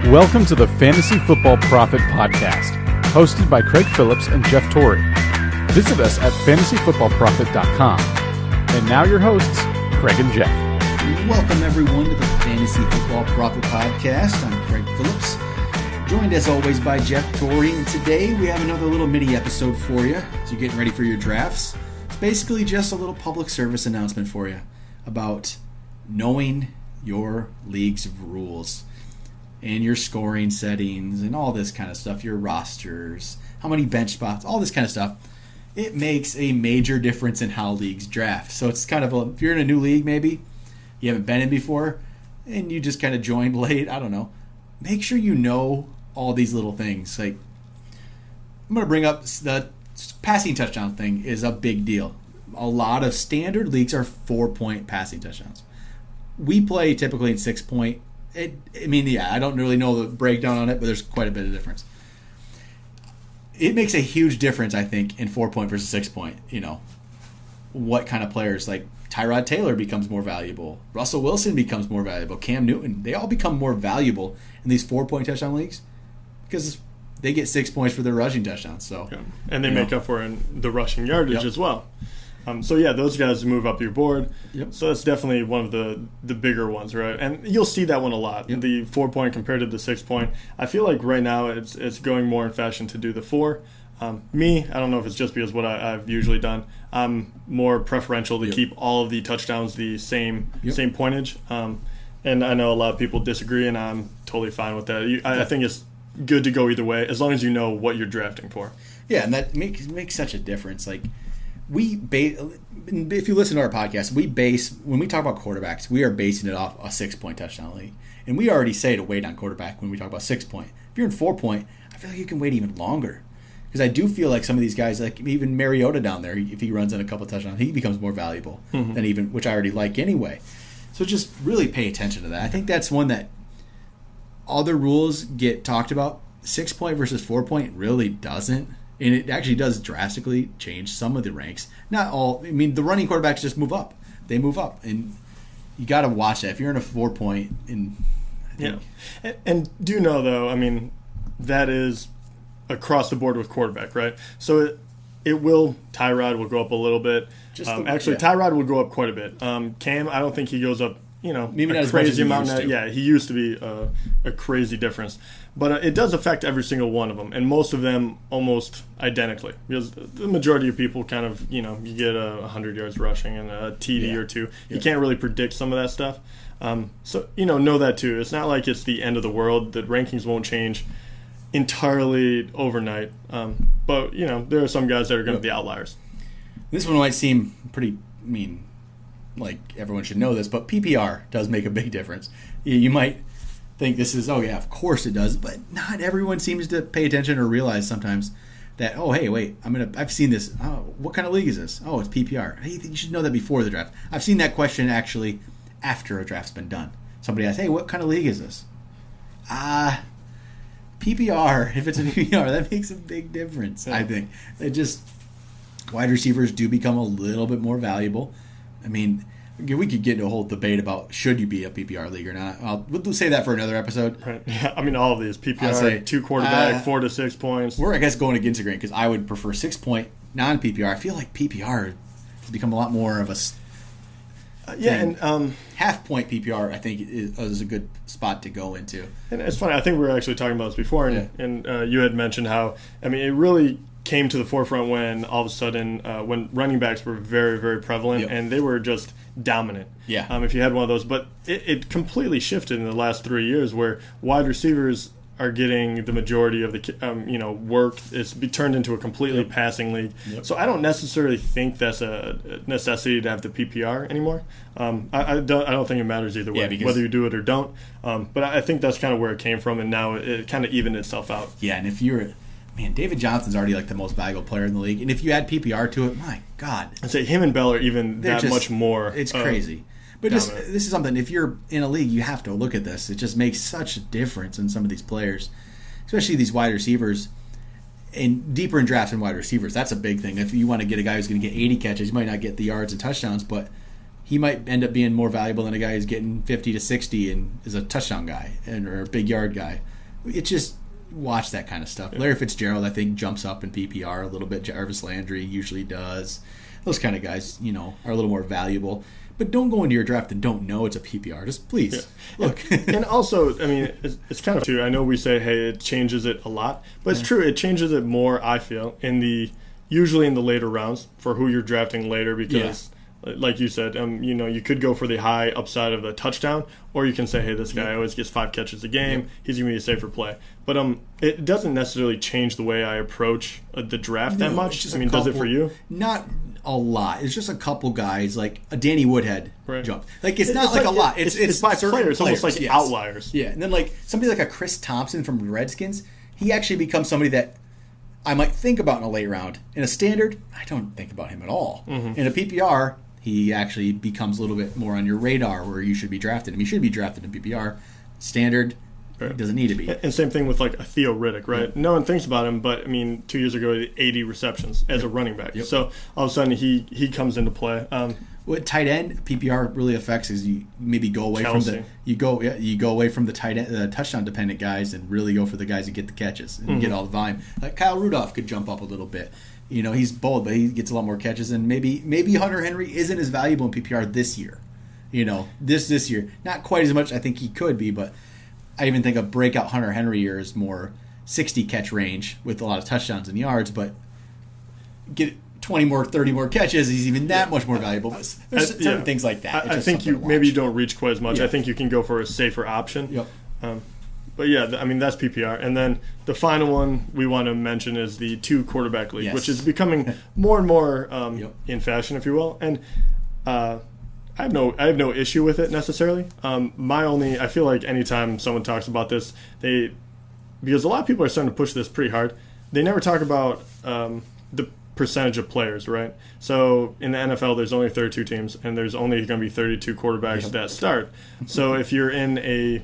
Welcome to the Fantasy Football Profit Podcast, hosted by Craig Phillips and Jeff Torrey. Visit us at fantasyfootballprofit.com. And now your hosts, Craig and Jeff. Welcome everyone to the Fantasy Football Profit Podcast. I'm Craig Phillips, joined as always by Jeff Torrey. And today we have another little mini episode for you as you're getting ready for your drafts. It's basically just a little public service announcement for you about knowing your league's rules and your scoring settings and all this kind of stuff, your rosters, how many bench spots, all this kind of stuff. It makes a major difference in how leagues draft. So it's kind of if you're in a new league maybe, you haven't been in before, and you just kind of joined late, I don't know, make sure you know all these little things. Like, I'm going to bring up the passing touchdown thing is a big deal. A lot of standard leagues are 4-point passing touchdowns. We play typically in 6-point. I don't really know the breakdown on it, but there's quite a bit of difference. It makes a huge difference, I think, in 4-point versus 6-point. You know, what kind of players, like Tyrod Taylor becomes more valuable. Russell Wilson becomes more valuable. Cam Newton, they all become more valuable in these 4-point touchdown leagues because they get 6 points for their rushing touchdowns. So, yeah. And they make up for in the rushing yardage as well. Those guys move up your board. Yep. So that's definitely one of the bigger ones, right? And you'll see that one a lot. Yep. The 4-point compared to the 6-point. I feel like right now it's going more in fashion to do the 4. I don't know if it's just because what I've usually done. I'm more preferential to keep all of the touchdowns the same pointage. And I know a lot of people disagree, and I'm totally fine with that. I think it's good to go either way, as long as you know what you're drafting for. Yeah, and that makes such a difference. Like, if you listen to our podcast, when we talk about quarterbacks, we are basing it off a 6-point touchdown league. And we already say to wait on quarterback when we talk about 6-point. If you're in 4-point, I feel like you can wait even longer. Because I do feel like some of these guys, like even Mariota down there, if he runs in a couple touchdowns, he becomes more valuable than even, which I already like anyway. So just really pay attention to that. I think that's one that other rules get talked about. 6-point versus 4-point really doesn't. And it actually does drastically change some of the ranks. Not all. I mean, the running quarterbacks just move up. They move up. And you got to watch that. If you're in a 4-point. And do know, though, I mean, that is across the board with quarterback, right? So Tyrod will go up a little bit. Tyrod will go up quite a bit. Cam, I don't think he goes up, maybe a crazy amount. Yeah, he used to be a crazy difference. But it does affect every single one of them, and most of them almost identically. Because the majority of people kind of, you get 100 yards rushing and a TD or two. You can't really predict some of that stuff. So, know that too. It's not like it's the end of the world. The rankings won't change entirely overnight. But, there are some guys that are going to be outliers. This one might seem pretty like everyone should know this, but PPR does make a big difference. You might think this is, of course it does, but not everyone seems to pay attention or realize sometimes that, I've seen this. Oh, what kind of league is this? Oh, it's PPR. Hey, you should know that before the draft. I've seen that question actually after a draft's been done. Somebody asks, hey, what kind of league is this? PPR. If it's a PPR, that makes a big difference, I think. Wide receivers do become a little bit more valuable. I mean, we could get into a whole debate about should you be a PPR league or not. We'll say that for another epised. Right. Yeah, I mean, all of these PPR, 2 quarterback, 4 to 6 points. We're, I guess, going against the grain because I would prefer 6-point non-PPR. I feel like PPR has become a lot more of a half-point PPR. I think is a good spot to go into. And it's funny. I think we were actually talking about this before, and you had mentioned how it really came to the forefront when all of a sudden when running backs were very, very prevalent and they were just dominant. If you had one of those, but it completely shifted in the last 3 years where wide receivers are getting the majority of the work. It's turned into a completely passing league. So I don't necessarily think that's a necessity to have the PPR anymore. I don't think it matters either way, whether you do it or don't. But I think that's kind of where it came from, and now it kind of evened itself out. Yeah, and if you're David Johnson's already like the most valuable player in the league, and if you add PPR to it, my God, I'd say him and Bell are even much more. It's crazy. But this is something, if you're in a league, you have to look at this. It just makes such a difference in some of these players, especially these wide receivers, and deeper in drafts and wide receivers. That's a big thing. If you want to get a guy who's going to get 80 catches, you might not get the yards and touchdowns, but he might end up being more valuable than a guy who's getting 50 to 60 and is a touchdown guy or a big yard guy. It's just watch that kind of stuff. Larry Fitzgerald, I think, jumps up in PPR a little bit. Jarvis Landry usually does. Those kind of guys, are a little more valuable. But don't go into your draft and don't know it's a PPR. Just please look. And also, it's kind of true. I know we say, hey, it changes it a lot, but it's true. It changes it more, I feel, usually in the later rounds for who you're drafting later because, like you said, you could go for the high upside of a touchdown, or you can say, hey, this guy always gets 5 catches a game. He's going to be a safer play. But it doesn't necessarily change the way I approach the draft that much. Does it for you? Not a lot. It's just a couple guys, like a Danny Woodhead jump. Like it's not like a lot. It's by certain players, almost like outliers. Yeah, and then like somebody like a Chris Thompson from the Redskins, he actually becomes somebody that I might think about in a late round. In a standard, I don't think about him at all. In a PPR, he actually becomes a little bit more on your radar where you should be drafted. He should be drafted in PPR. Standard, it doesn't need to be. And same thing with like a Theo Riddick, right? No one thinks about him, but 2 years ago, 80 receptions as a running back. So all of a sudden, he comes into play. What tight end PPR really affects is you maybe go away from the tight end, the touchdown dependent guys, and really go for the guys that get the catches and get all the volume. Like Kyle Rudolph could jump up a little bit. He's bold, but he gets a lot more catches, and maybe Hunter Henry isn't as valuable in PPR this year. This year, not quite as much. I think he could be, but I even think a breakout Hunter Henry year is more 60 catch range with a lot of touchdowns and yards, but get 20 more, 30 more catches, he's even that much more valuable. But there's certain things like that. I think you don't reach quite as much. I think you can go for a safer option. But that's PPR. And then the final one we want to mention is the 2 quarterback league, which is becoming more and more in fashion, if you will. And I have no issue with it necessarily. I feel like anytime someone talks about this, because a lot of people are starting to push this pretty hard, they never talk about the percentage of players, right? So in the NFL, there's only 32 teams, and there's only going to be 32 quarterbacks that start. So if you're in a,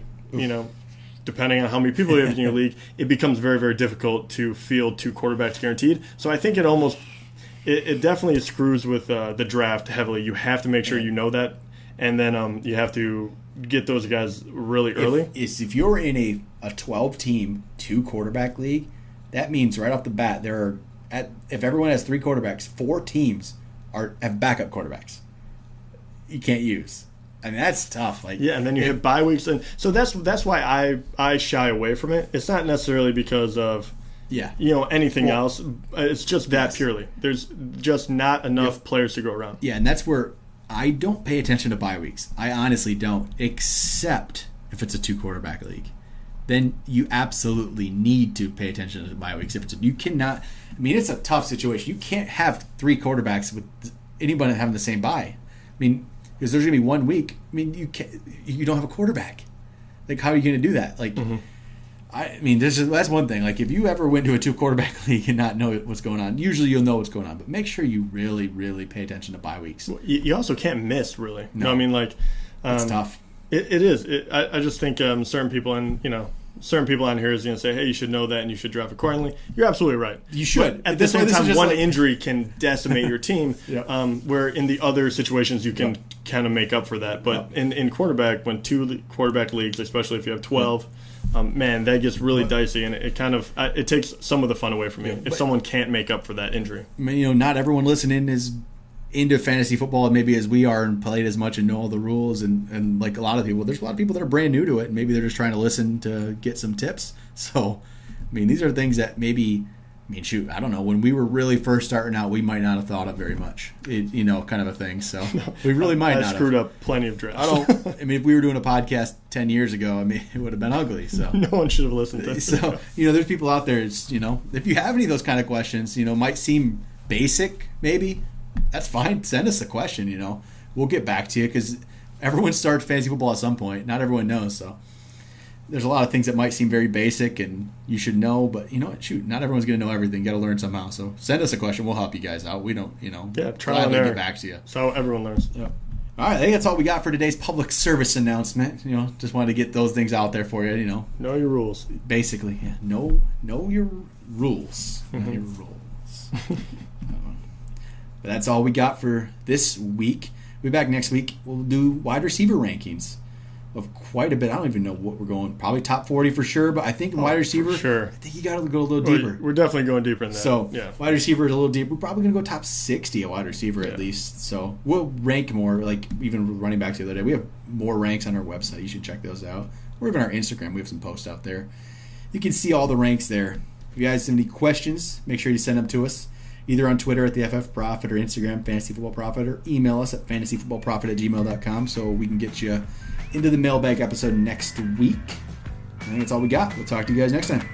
depending on how many people you have in your league, it becomes very, very difficult to field 2 quarterbacks guaranteed. So I think it definitely screws with the draft heavily. You have to make sure you know that, and then you have to get those guys really early. If you're in a 12-team 2 quarterback league, that means right off the bat if everyone has 3 quarterbacks, 4 teams have backup quarterbacks you can't use. That's tough. And then you hit bye weeks, and so that's why I shy away from it. It's not necessarily because of anything else. It's just that purely. There's just not enough players to go around. Yeah, and that's where I don't pay attention to bye weeks. I honestly don't, except if it's a 2 quarterback league. Then you absolutely need to pay attention to bye weeks. You cannot. It's a tough situation. You can't have 3 quarterbacks with anybody having the same bye. Because there's going to be 1 week. You don't have a quarterback. How are you going to do that? That's one thing. If you ever went to a 2 quarterback league and not know what's going on, usually you'll know what's going on. But make sure you really, really pay attention to bye weeks. Well, you also can't miss, really. No. It's tough. It is. I just think certain people on here is going to say, hey, you should know that and you should draft accordingly. You're absolutely right. You should. But at the same time, one injury can decimate your team, where in the other situations you can kind of make up for that. But in quarterback, when 2 quarterback leagues, especially if you have 12, that gets really dicey, and it takes some of the fun away from you if someone can't make up for that injury. Not everyone listening is into fantasy football maybe as we are and played as much and know all the rules and like a lot of people, there's a lot of people that are brand new to it and maybe they're just trying to listen to get some tips. So these are things that maybe I don't know, when we were really first starting out we might not have thought of very much, kind of a thing. So we really might not have. I screwed up plenty of drafts. If we were doing a podcast 10 years ago, it would have been ugly. So no one should have listened to it. So there's people out there, if you have any of those kind of questions, might seem basic maybe, that's fine. Send us a question, We'll get back to you because everyone starts fantasy football at some point. Not everyone knows, so there's a lot of things that might seem very basic and you should know, but not everyone's going to know everything. You got to learn somehow. So send us a question. We'll help you guys out. We don't, try and get back to you. So everyone learns. Yeah. All right, I think that's all we got for today's public service announcement. Just wanted to get those things out there for you. Know your rules. Basically, know your rules. Know your rules. But that's all we got for this week. We'll be back next week. We'll do wide receiver rankings. of quite a bit. I don't even know what we're going. Probably top 40 for sure, but I think wide receiver, sure. I think you got to go a little deeper. We're definitely going deeper than that. So wide receiver is a little deeper. We're probably going to go top 60 at wide receiver at least. So we'll rank more, like even running backs the other day. We have more ranks on our website. You should check those out. Or even our Instagram. We have some posts out there. You can see all the ranks there. If you guys have any questions, make sure you send them to us. Either on Twitter at the FF Prophet or Instagram, Fantasy Football Prophet, or email us at fantasyfootballprophet@gmail.com so we can get you into the mailbag episode next week. I think that's all we got. We'll talk to you guys next time.